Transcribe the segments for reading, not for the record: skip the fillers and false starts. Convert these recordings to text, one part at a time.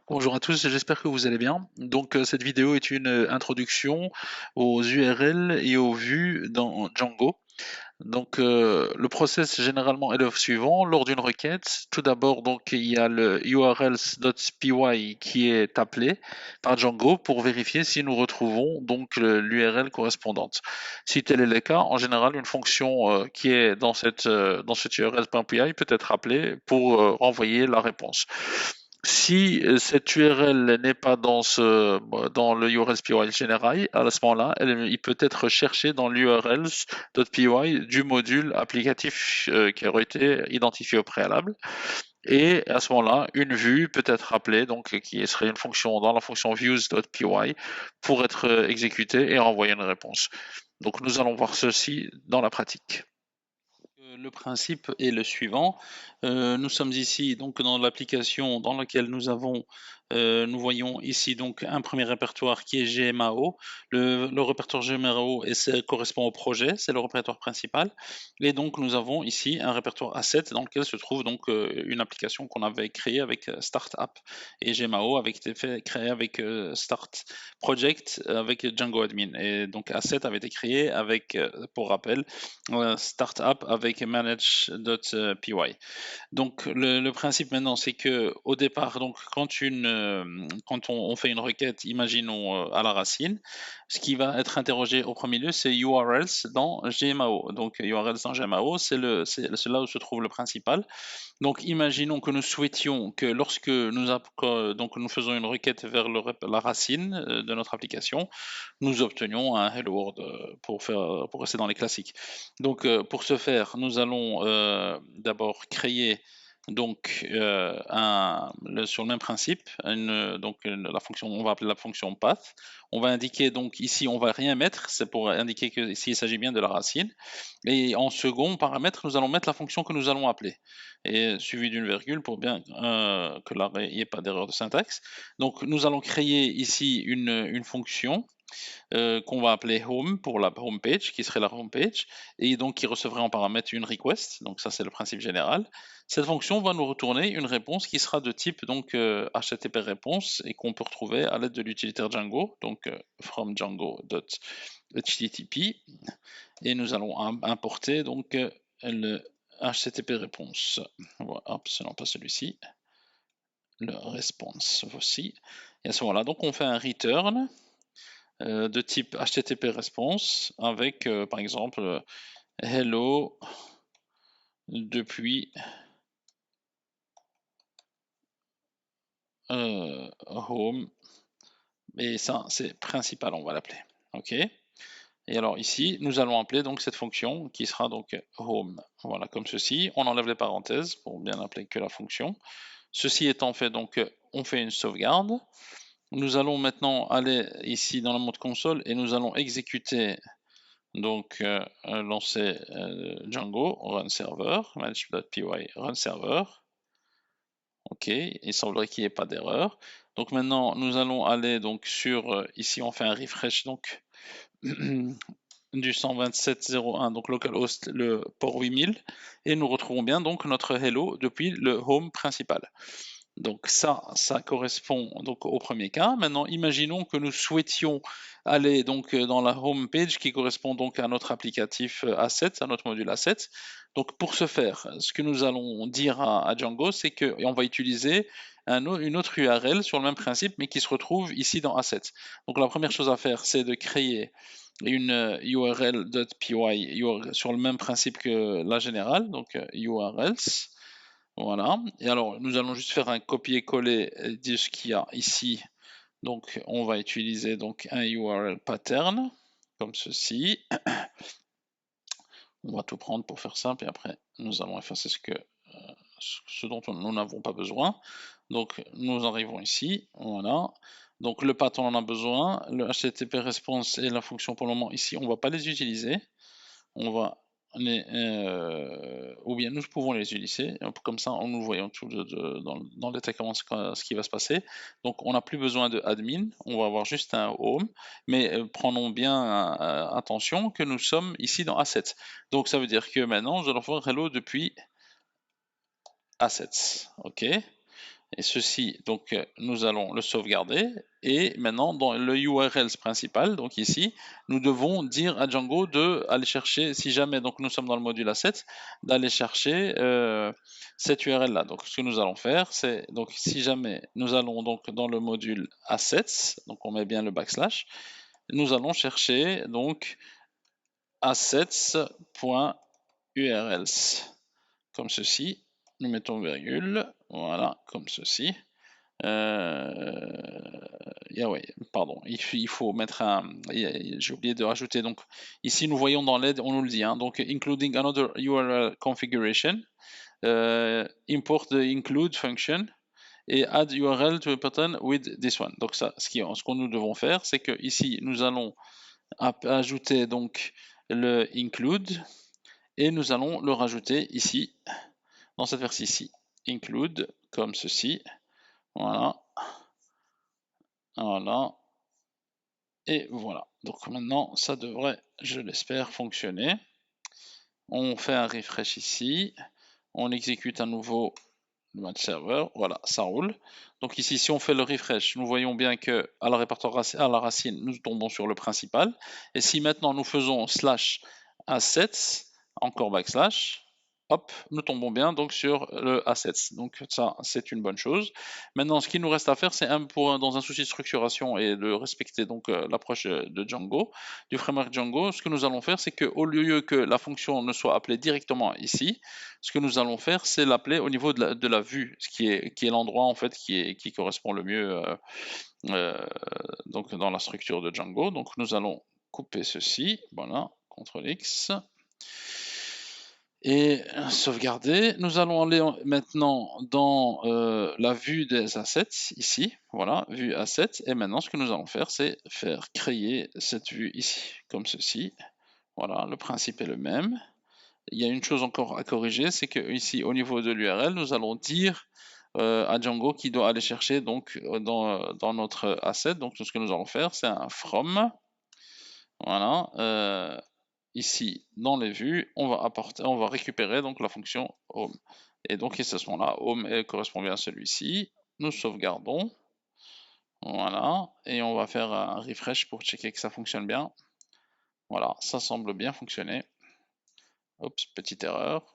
Bonjour à tous, j'espère que vous allez bien. Cette vidéo est une introduction aux URL et aux vues dans Django. Le process généralement est le suivant. Lors d'une requête, tout d'abord il y a le urls.py qui est appelé par Django pour vérifier si nous retrouvons l'URL correspondante. Si tel est le cas, en général une fonction qui est dans cette urls.py peut être appelée pour renvoyer la réponse. Si cette URL n'est pas dans le URLs.py général, à ce moment-là, il peut être cherché dans l'urls.py du module applicatif qui aurait été identifié au préalable. Et à ce moment-là, une vue peut être appelée, donc qui serait une fonction dans la fonction views.py pour être exécutée et renvoyer une réponse. Donc nous allons voir ceci dans la pratique. Le principe est le suivant. Nous sommes ici donc dans l'application dans laquelle nous voyons ici donc un premier répertoire qui est GMAO. Le répertoire GMAO correspond au projet, c'est le répertoire principal. Et donc nous avons ici un répertoire asset dans lequel se trouve une application qu'on avait créée avec Start App. Et GMAO avait été créé avec Start Project avec Django Admin. Et donc asset avait été créé avec, pour rappel, Startup avec manage.py. Donc le principe maintenant, c'est que au départ, donc quand on fait une requête, imaginons à la racine, ce qui va être interrogé au premier lieu, c'est URLs dans GMAO. Donc URLs dans GMAO, c'est là où se trouve le principal. Donc, imaginons que nous souhaitions que lorsque nous faisons une requête vers la racine de notre application, nous obtenions un hello world pour rester dans les classiques. Pour ce faire, nous allons d'abord créer sur le même principe, la fonction, on va appeler la fonction path. On va indiquer donc ici, on va rien mettre, c'est pour indiquer que ici il s'agit bien de la racine. Et en second paramètre, nous allons mettre la fonction que nous allons appeler, et suivi d'une virgule pour bien qu'il n'y ait pas d'erreur de syntaxe. Donc nous allons créer ici une fonction qu'on va appeler home pour la home page, qui serait la home page, et donc qui recevrait en paramètre une request. Donc ça c'est le principe général. Cette fonction va nous retourner une réponse qui sera de type HTTP réponse et qu'on peut retrouver à l'aide de l'utilitaire Django, from Django.http, et nous allons importer le HTTP réponse. Voilà, hop, non pas celui-ci, le response, voici. Et à ce moment-là, donc on fait un return de type HTTP response avec par exemple hello depuis home, et ça c'est principal, on va l'appeler. Ok. Et alors ici nous allons appeler donc cette fonction qui sera donc home, voilà, comme ceci. On enlève les parenthèses pour bien appeler que la fonction. Ceci étant fait, donc on fait une sauvegarde. Nous allons maintenant aller ici dans le mode console et nous allons exécuter lancer Django run server, manage.py run server. Ok, il semblerait qu'il n'y ait pas d'erreur. Donc maintenant, nous allons aller ici on fait un refresh du 127.0.1, donc localhost, le port 8000, et nous retrouvons bien donc notre hello depuis le home principal. Donc ça correspond donc au premier cas. Maintenant, imaginons que nous souhaitions aller dans la home page qui correspond donc à notre applicatif asset, à notre module asset. Donc pour ce faire, ce que nous allons dire à Django, c'est qu'on va utiliser une autre URL sur le même principe, mais qui se retrouve ici dans asset. Donc la première chose à faire, c'est de créer une url.py sur le même principe que la générale, donc urls. Voilà. Et alors, nous allons juste faire un copier-coller de ce qu'il y a ici. Donc, on va utiliser un URL pattern, comme ceci. On va tout prendre pour faire simple, et après, nous allons effacer ce dont nous n'avons pas besoin. Donc, nous arrivons ici. Voilà. Donc, le path, on en a besoin. Le HTTP response et la fonction pour le moment, ici, on ne va pas les utiliser. On va ou bien nous pouvons les utiliser, comme ça nous voyons tout dans le détail ce qui va se passer. Donc on n'a plus besoin de admin, on va avoir juste un home, mais prenons bien attention que nous sommes ici dans assets. Donc ça veut dire que maintenant nous allons faire hello depuis assets, ok. Et ceci, donc, nous allons le sauvegarder. Et maintenant, dans le URL principal, donc ici, nous devons dire à Django d'aller chercher, si jamais donc nous sommes dans le module assets, d'aller chercher cette URL là. Donc ce que nous allons faire, c'est donc si jamais nous allons donc dans le module assets, donc on met bien le backslash, nous allons chercher donc assets.urls comme ceci. Nous mettons virgule, voilà, comme ceci. Ouais, pardon, il faut mettre un. J'ai oublié de rajouter. Donc ici, nous voyons dans l'aide, on nous le dit. Hein, donc including another URL configuration, import the include function et add URL to a pattern with this one. Donc ça, ce que nous devons faire, c'est que ici, nous allons ajouter donc le include et nous allons le rajouter ici dans cette version-ci. Include comme ceci. Voilà. Voilà. Et voilà. Donc maintenant, ça devrait, je l'espère, fonctionner. On fait un refresh ici. On exécute à nouveau le match serveur. Voilà, ça roule. Donc ici, si on fait le refresh, nous voyons bien que à la racine, nous tombons sur le principal. Et si maintenant nous faisons slash assets, encore backslash, hop, nous tombons bien donc sur le assets. Donc ça, c'est une bonne chose. Maintenant, ce qu'il nous reste à faire, c'est dans un souci de structuration et de respecter donc l'approche de Django, du framework Django, ce que nous allons faire, c'est qu'au lieu que la fonction ne soit appelée directement ici, ce que nous allons faire, c'est l'appeler au niveau de la vue, ce qui est l'endroit en fait qui correspond le mieux donc dans la structure de Django. Donc nous allons couper ceci, voilà, CTRL X. Et sauvegarder. Nous allons aller maintenant dans la vue des assets, ici, voilà, vue assets, et maintenant ce que nous allons faire, c'est faire créer cette vue ici, comme ceci. Voilà, le principe est le même. Il y a une chose encore à corriger, c'est que ici, au niveau de l'URL, nous allons dire à Django qu'il doit aller chercher donc dans notre asset. Donc tout ce que nous allons faire, c'est un from. Voilà. Ici, dans les vues, on va récupérer donc la fonction home. Et donc, à ce moment-là, home correspond bien à celui-ci. Nous sauvegardons. Voilà. Et on va faire un refresh pour checker que ça fonctionne bien. Voilà, ça semble bien fonctionner. Oups, petite erreur.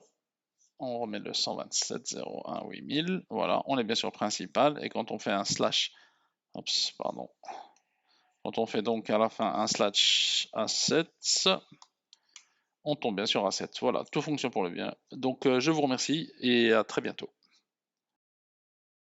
On remet le 127.01.8000. Voilà, on est bien sur le principal. Et quand on fait un slash, oups, pardon. Quand on fait donc à la fin un slash assets, on tombe bien sur assets. Voilà, tout fonctionne pour le bien. Donc je vous remercie et à très bientôt.